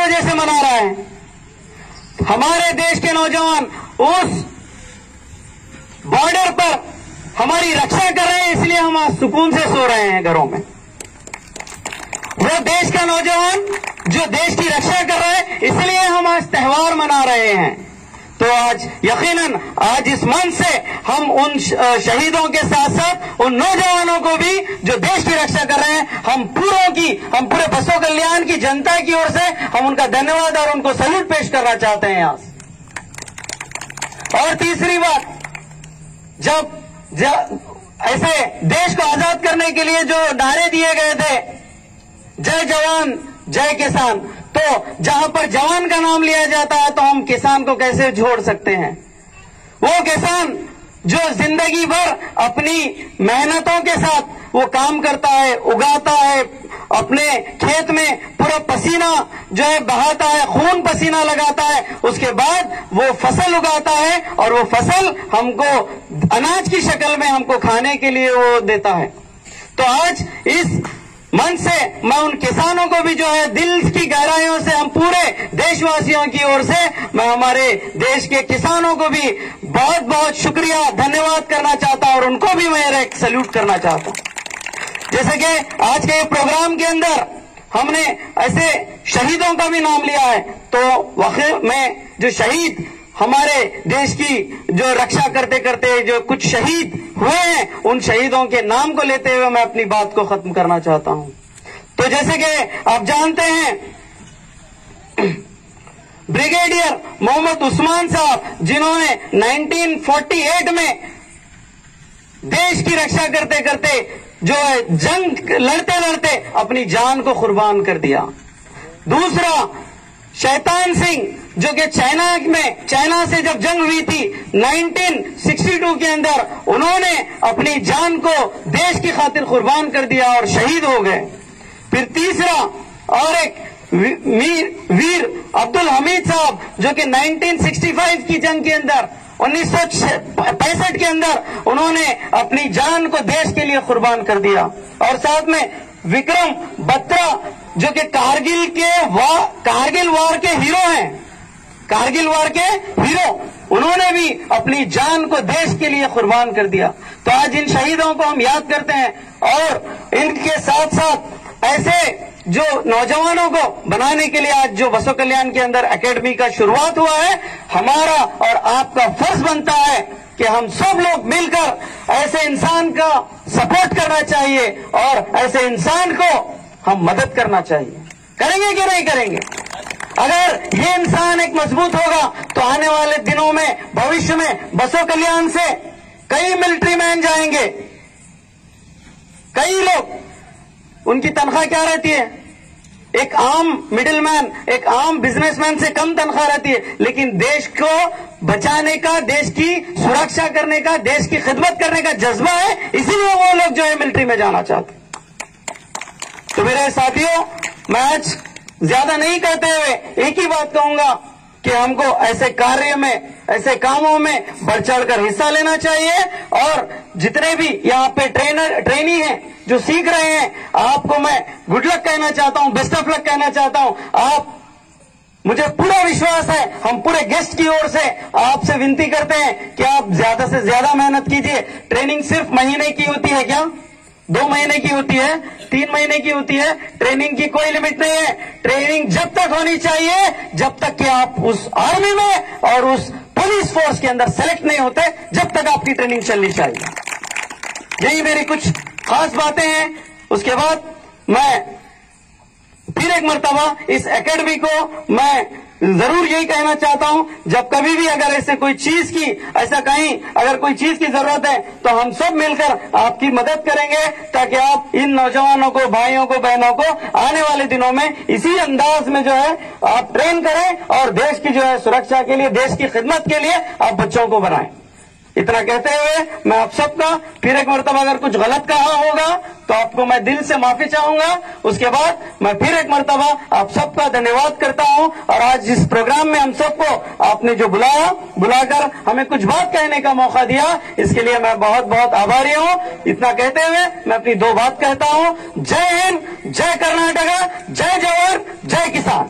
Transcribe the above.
वजह से मना रहे हैं। हमारे देश के नौजवान उस बॉर्डर पर हमारी रक्षा कर रहे हैं, इसलिए हम आज सुकून से सो रहे हैं घरों में। वो देश का नौजवान जो देश की रक्षा कर रहा है, इसलिए हम आज त्योहार मना रहे हैं। तो आज यकीनन आज इस मंच से हम उन शहीदों के साथ साथ उन नौजवानों को भी जो देश की रक्षा कर रहे हैं, हम पूरे बसों कल्याण की जनता की ओर से हम उनका धन्यवाद और उनको सैल्यूट पेश करना चाहते हैं आज। और तीसरी बात, जब ऐसे देश को आजाद करने के लिए जो नारे दिए गए थे, जय जवान जय किसान, तो जहां पर जवान का नाम लिया जाता है तो हम किसान को कैसे छोड़ सकते हैं। वो किसान जो जिंदगी भर अपनी मेहनतों के साथ वो काम करता है, उगाता है, अपने खेत में पूरा पसीना जो है बहाता है, खून पसीना लगाता है, उसके बाद वो फसल उगाता है और वो फसल हमको अनाज की शक्ल में हमको खाने के लिए वो देता है। तो आज इस मन से मैं उन किसानों को भी जो है दिल की गहराइयों से हम पूरे देशवासियों की ओर से मैं हमारे देश के किसानों को भी बहुत बहुत शुक्रिया धन्यवाद करना चाहता हूं और उनको भी मैं एक सैल्यूट करना चाहता हूं। जैसे कि आज के प्रोग्राम के अंदर हमने ऐसे शहीदों का भी नाम लिया है, तो वाकई में जो शहीद हमारे देश की जो रक्षा करते करते जो कुछ शहीद हुए हैं, उन शहीदों के नाम को लेते हुए मैं अपनी बात को खत्म करना चाहता हूं। तो जैसे कि आप जानते हैं, ब्रिगेडियर मोहम्मद उस्मान साहब, जिन्होंने 1948 में देश की रक्षा करते करते जो है जंग लड़ते लड़ते अपनी जान को कुर्बान कर दिया। दूसरा, शैतान सिंह, जो कि चाइना से जब जंग हुई थी 1962 के अंदर, उन्होंने अपनी जान को देश की खातिर कुर्बान कर दिया और शहीद हो गए। फिर तीसरा और एक वीर अब्दुल हमीद साहब, जो कि 1965 की जंग के अंदर 1965 के अंदर उन्होंने अपनी जान को देश के लिए कुर्बान कर दिया। और साथ में विक्रम बत्रा, जो कि कारगिल वार के हीरो हैं, कारगिल वार के हीरो, उन्होंने भी अपनी जान को देश के लिए कुर्बान कर दिया। तो आज इन शहीदों को हम याद करते हैं और इनके साथ साथ ऐसे जो नौजवानों को बनाने के लिए आज जो बसों कल्याण के अंदर एकेडमी का शुरुआत हुआ है, हमारा और आपका फर्ज बनता है कि हम सब लोग मिलकर ऐसे इंसान का सपोर्ट करना चाहिए और ऐसे इंसान को हम मदद करना चाहिए। करेंगे कि नहीं करेंगे? अगर ये इंसान एक मजबूत होगा तो आने वाले दिनों में, भविष्य में बसों कल्याण से कई मिलिट्री मैन जाएंगे, कई लोग, उनकी तनख्वाह क्या रहती है? एक आम मिडिलमैन, एक आम बिजनेसमैन से कम तनख्वाह रहती है, लेकिन देश को बचाने का, देश की सुरक्षा करने का, देश की खिदमत करने का जज्बा है, इसीलिए वो लोग जो है मिलिट्री में जाना चाहते। तो मेरे साथियों, मैं आज ज्यादा नहीं कहते हुए एक ही बात कहूंगा कि हमको ऐसे कार्य में, ऐसे कामों में बढ़ चढ़कर हिस्सा लेना चाहिए और जितने भी यहाँ पे ट्रेनी हैं जो सीख रहे हैं, आपको मैं गुड लक कहना चाहता हूं, बेस्ट ऑफ लक कहना चाहता हूं। आप, मुझे पूरा विश्वास है, हम पूरे गेस्ट की ओर से आपसे विनती करते हैं कि आप ज्यादा से ज्यादा मेहनत कीजिए। ट्रेनिंग सिर्फ महीने की होती है क्या? 2 महीने की होती है, 3 महीने की होती है। ट्रेनिंग की कोई लिमिट नहीं है। ट्रेनिंग जब तक होनी चाहिए जब तक कि आप उस आर्मी में और उस पुलिस फोर्स के अंदर सेलेक्ट नहीं होते, जब तक आपकी ट्रेनिंग चलनी चाहिए। यही मेरी कुछ खास बातें हैं। उसके बाद मैं फिर एक मर्तबा इस एकेडमी को मैं जरूर यही कहना चाहता हूं, जब कभी भी अगर ऐसे कोई चीज की, ऐसा कहीं अगर कोई चीज की जरूरत है तो हम सब मिलकर आपकी मदद करेंगे, ताकि आप इन नौजवानों को, भाइयों को, बहनों को आने वाले दिनों में इसी अंदाज में जो है आप ट्रेन करें और देश की जो है सुरक्षा के लिए, देश की खिदमत के लिए आप बच्चों को बनाएं। इतना कहते हुए मैं आप सबका फिर एक मर्तबा अगर कुछ गलत कहा होगा तो आपको मैं दिल से माफी चाहूंगा। उसके बाद मैं फिर एक मर्तबा आप सबका धन्यवाद करता हूं और आज इस प्रोग्राम में हम सबको आपने जो बुलाकर हमें कुछ बात कहने का मौका दिया, इसके लिए मैं बहुत बहुत आभारी हूं। इतना कहते हुए मैं अपनी 2 बात कहता हूं। जय हिंद, जय कर्नाटका, जय जवान, जय किसान।